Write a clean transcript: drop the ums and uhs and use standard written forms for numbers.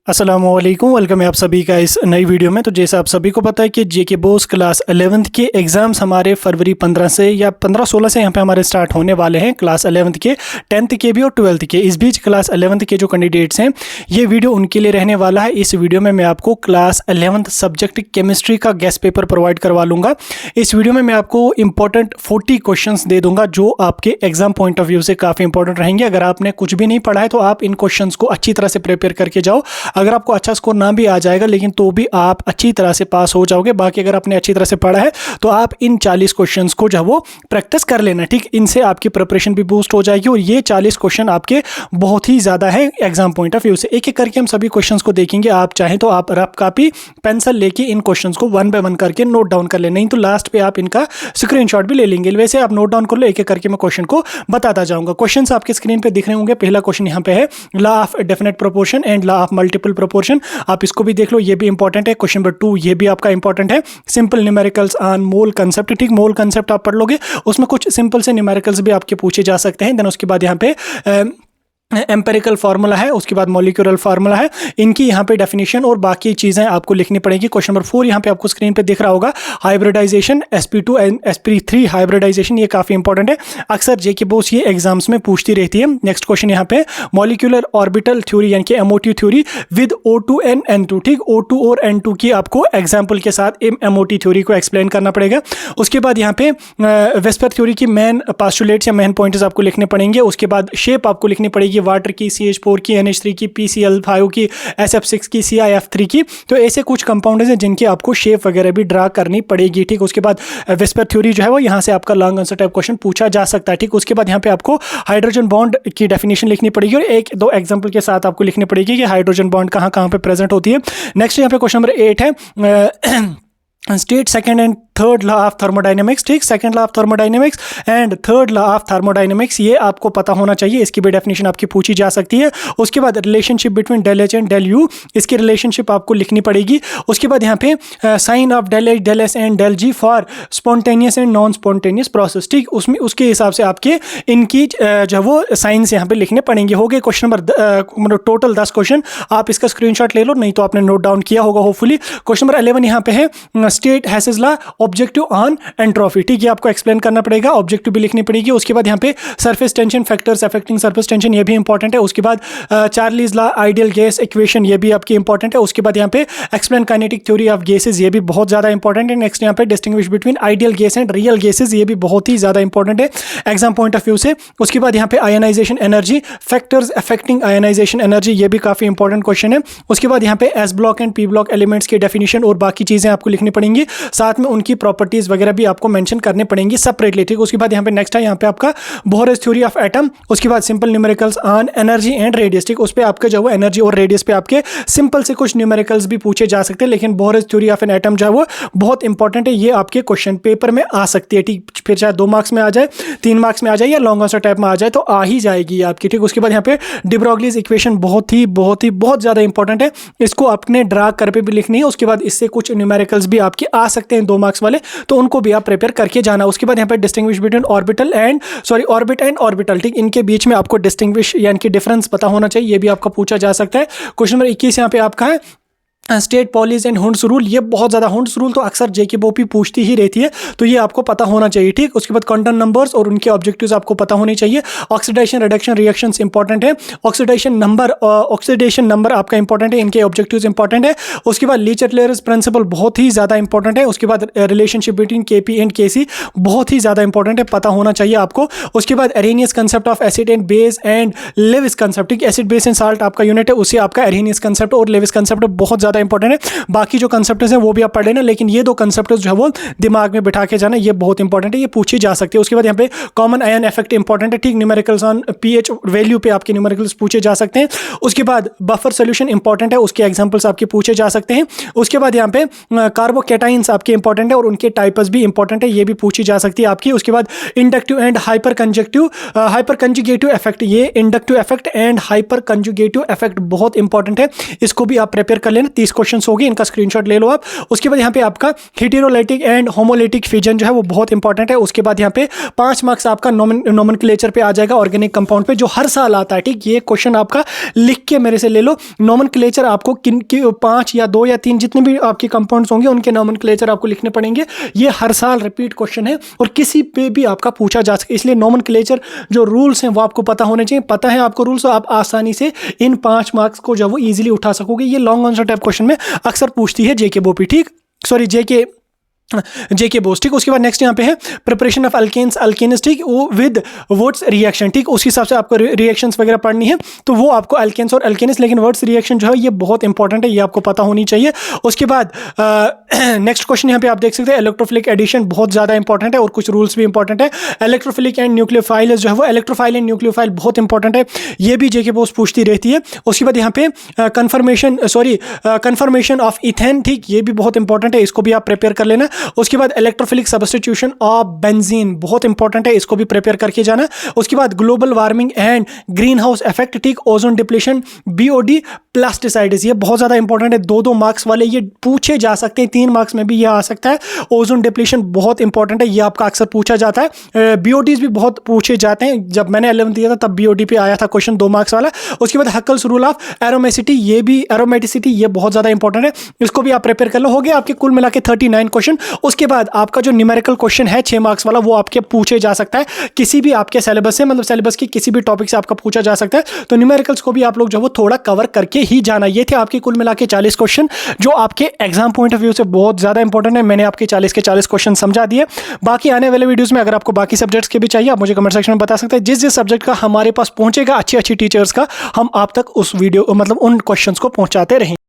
अस्सलामुअलैकुम, वेलकम है आप सभी का इस नई वीडियो में। तो जैसा आप सभी को पता है कि जेके बोस क्लास 11th के एग्ज़ाम्स हमारे फरवरी 15 से या 15-16 से यहाँ पे हमारे स्टार्ट होने वाले हैं। क्लास 11th के, 10th के भी और 12th के। इस बीच क्लास 11th के जो कैंडिडेट्स हैं, ये वीडियो उनके लिए रहने वाला है। इस वीडियो में मैं आपको क्लास 11th सब्जेक्ट केमिस्ट्री का गेस्ट पेपर प्रोवाइड करवा लूँगा। इस वीडियो में मैं आपको इंपॉर्टेंट 40 क्वेश्चन दे दूँगा जो आपके एग्जाम पॉइंट ऑफ व्यू से काफ़ी इंपॉर्टेंट रहेंगे। अगर आपने कुछ भी नहीं पढ़ा है तो आप इन क्वेश्चन को अच्छी तरह से प्रिपेयर करके जाओ। अगर आपको अच्छा स्कोर ना भी आ जाएगा लेकिन तो भी आप अच्छी तरह से पास हो जाओगे। बाकी अगर आपने अच्छी तरह से पढ़ा है तो आप इन 40 क्वेश्चंस को जो वो प्रैक्टिस कर लेना, ठीक। इनसे आपकी प्रिपरेशन भी बूस्ट हो जाएगी और ये 40 क्वेश्चन आपके बहुत ही ज़्यादा है एग्जाम पॉइंट ऑफ व्यू से। एक एक करके हम सभी क्वेश्चंस को देखेंगे। आप चाहें तो आप रफ कॉपी पेंसिल लेके इन क्वेश्चंस को 1 बाय 1 करके नोट डाउन कर ले, नहीं तो लास्ट पे आप इनका स्क्रीनशॉट भी ले लेंगे। वैसे आप नोट डाउन कर लो, एक एक करके मैं क्वेश्चन को बताता जाऊंगा। क्वेश्चन आपके स्क्रीन पे दिख रहे होंगे। पहला क्वेश्चन यहाँ पे है law of definite proportion and law of multiple proportion. आप इसको भी देख लो, ये भी इंपॉर्टेंट है। क्वेश्चन नंबर 2 ये भी आपका इंपॉर्टेंट है। Simple numericals on mole concept, ठीक। मोल कंसेप्ट आप पढ़ लोगे, उसमें कुछ सिंपल से न्यूमेरिकल्स भी आपके पूछे जा सकते हैं। देन उसके बाद यहाँ पे एम्पेरिकल फार्मूला है, उसके बाद मॉलिक्यूलर फार्मूला है, इनकी यहाँ पे डेफिनेशन और बाकी चीज़ें आपको लिखनी पड़ेगी। क्वेश्चन नंबर 4 यहाँ पे आपको स्क्रीन पे दिख रहा होगा, hybridisation sp2 and sp3 hybridisation, ये काफ़ी इंपॉर्टेंट है। अक्सर जेके बोस ये एग्जाम्स में पूछती रहती है। नेक्स्ट क्वेश्चन यहाँ पे मॉलिक्यूलर ऑर्बिटल थ्योरी यानी कि MOT theory with O2 and N2, ठीक। O2 और N2 की आपको एग्जाम्पल के साथ MOT थ्योरी को एक्सप्लेन करना पड़ेगा। उसके बाद यहाँ पे वेस्पर थ्योरी की मेन पोस्टुलेट्स या मेन पॉइंट्स आपको लिखने पड़ेंगे। उसके बाद शेप आपको लिखनी पड़ेगी, वाटर की, CH4 की, NH3 की, PCl5 की, SF6 की, CIF3 की। तो ऐसे कुछ कंपाउंड्स हैं जिनकी आपको शेप वगैरह भी ड्रा करनी पड़ेगी, ठीक। उसके बाद वेस्पर थ्योरी जो है वो यहाँ से आपका लॉन्ग आंसर टाइप क्वेश्चन पूछा जा सकता है, ठीक। उसके बाद यहाँ पे आपको हाइड्रोजन बॉन्ड की डेफिनेशन लिखनी पड़ेगी और एक दो एग्जांपल के साथ आपको लिखनी पड़ेगी कि हाइड्रोजन बॉन्ड कहाँ कहाँ पे प्रेजेंट होती है। नेक्स्ट यहाँ पे क्वेश्चन नंबर 8 है state second and third law of thermodynamics, ठीक। Second law of thermodynamics and third law of thermodynamics, ये आपको पता होना चाहिए। इसकी भी डेफिनेशन आपकी पूछी जा सकती है। उसके बाद relationship between del H and del U, इसकी रिलेशनशिप आपको लिखनी पड़ेगी। उसके बाद यहाँ पे sign of del H, del S and del G for spontaneous and non spontaneous process, ठीक। उसमें उसके हिसाब से आपके इनकी जो वो साइंस यहाँ पे लिखने पड़ेंगे। हो गए क्वेश्चन नंबर टोटल 10 क्वेश्चन। आप इसका स्क्रीनशॉट ले लो, नहीं तो आपने नोट डाउन किया होगा होपफुली। क्वेश्चन नंबर 11 यहाँ पे है state हैसेस law objective on entropy, ठीक। ये आपको एक्सप्लेन करना पड़ेगा, ऑब्जेक्टिव भी लिखनी पड़ेगी। उसके बाद यहाँ पे surface tension factors affecting surface tension, ये भी इंपॉर्टेंट है। उसके बाद Charlie's law ideal gas equation, ये भी आपकी इंपॉर्टेंट है। उसके बाद यहाँ पे explain kinetic theory of gases, ये भी बहुत ज्यादा इंपॉर्टेंट है। नेक्स्ट यहाँ पे distinguish between ideal gas and real gases, ये भी बहुत ही ज्यादा इंपॉर्टेंट है एग्जाम पॉइंट ऑफ व्यू से। उसके बाद यहाँ पे ionization energy factors affecting ionization energy, ये भी काफी इंपॉर्टेंट क्वेश्चन है। उसके बाद यहाँ पे S block and P block elements की डेफिनेशन और बाकी चीजें आपको लिखनी पड़ेंगी, साथ में उनकी प्रॉपर्टीज वगैरह भी आपको मेंशन करने पड़ेंगी सेपरेटली, ठीक। उसके बाद यहाँ पे नेक्स्ट है यहाँ पे आपका बोहरस थ्योरी ऑफ एटम। उसके बाद simple numericals on energy and radius, ठीक। उस पे आपके जो है एनर्जी और रेडियस पे आपके सिंपल से कुछ न्यूमेरिकल्स भी पूछे जा सकते हैं, लेकिन बोहरस थ्योरी ऑफ एन एटम जो है वो बहुत इंपॉर्टेंट है। ये आपके क्वेश्चन पेपर में आ सकती है, ठीक। फिर चाहे 2 मार्क्स में आ जाए, 3 मार्क्स में आ जाए या लॉन्ग आंसर टाइप में आ जाए तो आ ही जाएगी आपकी, ठीक। उसके बाद यहाँ पे डी ब्रोगलीज इक्वेशन बहुत ज्यादा इंपॉर्टेंट है, इसको अपने ड्रा कर पे भी लिखनी है। उसके बाद इससे कुछ न्यूमेरिकल्स भी आपके आ सकते हैं 2 मार्क्स वाले, तो उनको भी आप प्रिपेयर करके जाना। उसके बाद यहाँ पे distinguish between orbit and orbital, ठीक। इनके बीच में आपको डिस्टिंग्विश यानी कि डिफरेंस पता होना चाहिए, ये भी आपका पूछा जा सकता है। क्वेश्चन नंबर 21 यहाँ पे आपका है state Pauli's and Hund's rule, ये बहुत ज़्यादा हुंड्स रूल तो अक्सर जेके बोपी पूछती ही रहती है, तो ये आपको पता होना चाहिए, ठीक। उसके बाद क्वांटम नंबर्स और उनके ऑब्जेक्टिव्स आपको पता होने चाहिए। ऑक्सीडेशन रिडक्शन रिएक्शंस इंपॉर्टेंट है। ऑक्सीडेशन नंबर आपका इंपॉर्टेंट है, इनके ऑब्जेक्टिव्स इंपॉर्टेंट है। उसके बाद लीचेटलेयर्स प्रिंसिपल बहुत ही ज़्यादा इंपॉर्टेंट है। उसके बाद रिलेशनशिप बिटवीन केपी एंड केसी बहुत ही ज़्यादा इंपॉर्टेंट है, पता होना चाहिए आपको। उसके बाद Arrhenius concept of acid and base and Lewis concept, ठीक। एसिड बेस एंड साल्ट आपका यूनिट है, उससे आपका एरेनियस कंसेप्ट और लेविस कंसेप्ट बहुत ज़्यादा इंपॉर्टेंट है। बाकी जो कंसेप्ट्स हैं वो भी आप पढ़ लेना, लेकिन ये 2 कंसेप्ट्स जो है वो दिमाग में बिठा के जाना, ये बहुत इंपॉर्टेंट है, ये पूछी जा सकती है। उसके बाद यहाँ पे कॉमन आयन इफेक्ट इंपॉर्टेंट है, ठीक। न्यूमेरिकल्स ऑन पीएच वैल्यू पे आपके न्यूमेरिकल्स पूछे जा सकते हैं। उसके बाद बफर सोल्यूशन इंपॉर्टेंट है, उसके एग्जांपल्स आपके पूछे जा सकते हैं। उसके बाद यहाँ पे कार्बोकैटाइंस आपके इंपॉर्टेंट है और उनके टाइप्स भी इंपॉर्टेंट है, ये भी पूछी जा सकती है आपकी। उसके बाद inductive and hyperconjugative effect, ये inductive effect and hyperconjugative effect बहुत इंपॉर्टेंट है, इसको भी आप प्रिपेयर कर लेना। 20 क्वेश्चन हो गए, इनका स्क्रीनशॉट ले लो आप। उसके बाद यहाँ पे आपका हेटेरोलाइटिक एंड होमोलाइटिक फिजन जो है वो बहुत इंपॉर्टेंट है। उसके बाद यहाँ पे 5 मार्क्स आपका नोमेनक्लेचर पे आ जाएगा, ऑर्गेनिक कंपाउंड पे, जो हर साल आता है, ठीक। ये क्वेश्चन आपका लिख के मेरे से ले लो। नोमेनक्लेचर आपको किन के 5 या 2 या 3 जितने भी आपके कंपाउंड्स होंगे उनके नोमेनक्लेचर आपको लिखने पड़ेंगे। ये हर साल रिपीट क्वेश्चन है और किसी पे भी आपका पूछा जा सके, इसलिए नोमेनक्लेचर जो रूल्स हैं वो आपको पता होने चाहिए। पता है आपको रूल्स, तो आप आसानी से इन 5 मार्क्स को जो वो इजीली उठा सकोगे। ये लॉन्ग आंसर टाइप क्वेश्चन में अक्सर पूछती है जेके बोपी, ठीक, सॉरी जेके बोस, ठीक। उसके बाद नेक्स्ट यहाँ पे है प्रिपरेशन ऑफ अल्केन्स अल्केन्स, ठीक, वो विद वर्ड्स रिएक्शन, ठीक। उस हिसाब से आपको रिएक्शंस वगैरह पढ़नी है, तो वो आपको अल्केन्स और अल्केन्स, लेकिन वर्ड्स रिएक्शन जो है ये बहुत इंपॉर्टेंट है, ये आपको पता होनी चाहिए। उसके बाद नेक्स्ट क्वेश्चन यहाँ पे आप देख सकते हैं इलेक्ट्रोफिलिक एडिशन बहुत ज़्यादा इंपॉर्टेंट है और कुछ रूल्स भी इंपॉर्टेंट है। इलेक्ट्रोफिलिक एंड न्यूक्लियोफाइल जो है वो इलेक्ट्रोफाइल एंड न्यूक्लियोफाइल बहुत इंपॉर्टेंट है, ये भी जेके बोस पूछती रहती है। उसके बाद यहाँ पे कन्फर्मेशन ऑफ इथेन, ठीक, ये भी बहुत इंपॉर्टेंट है, इसको भी आप प्रिपेयर कर लेना। उसके बाद इलेक्ट्रोफिलिक सब्स्टिट्यूशन ऑफ बेंजीन बहुत इंपॉर्टेंट है, इसको भी प्रिपेयर करके जाना। उसके बाद global warming and green house effect, ठीक, ओजोन डिप्लीशन, बीओडी, प्लास्टिसाइड्स, ये बहुत ज़्यादा इंपॉर्टेंट है। 2-2 मार्क्स वाले ये पूछे जा सकते हैं, 3 मार्क्स में भी ये आ सकता है। ओजोन डिप्लीशन बहुत इंपॉर्टेंट है, ये आपका अक्सर पूछा जाता है। बीओडीज भी बहुत पूछे जाते हैं, जब मैंने 11th दिया था तब बीओडी पे आया था क्वेश्चन 2 मार्क्स वाला। उसके बाद हकल्स रूल ऑफ एरोमेसिटी, ये भी एरोमेटिसिटी, ये बहुत ज़्यादा इंपॉर्टेंट है, इसको भी आप प्रिपेयर कर लो। हो गया आपके कुल मिला के 39 क्वेश्चन। उसके बाद आपका जो न्यूमेरिकल क्वेश्चन है 6 मार्क्स वाला, वो आपके पूछे जा सकता है किसी भी आपके सिलेबस से, मतलब सिलेबस की किसी भी टॉपिक से आपका पूछा जा सकता है। तो न्यूमेरिकल्स को भी आप लोग जो वो थोड़ा कवर करके ही जाना। ये थे आपके कुल मिला के 40 क्वेश्चन जो आपके एग्जाम पॉइंट ऑफ व्यू से बहुत ज़्यादा इंपॉर्टेंट है। मैंने आपके 40 के 40 क्वेश्चन समझा दिए। बाकी आने वाले वीडियोस में अगर आपको बाकी सब्जेक्ट्स के भी चाहिए, आप मुझे कमेंट सेक्शन में बता सकते हैं। जिस सब्जेक्ट का हमारे पास पहुंचेगा अच्छी अच्छी टीचर्स का, हम आप तक उस वीडियो मतलब उन क्वेश्चंस को पहुंचाते रहेंगे।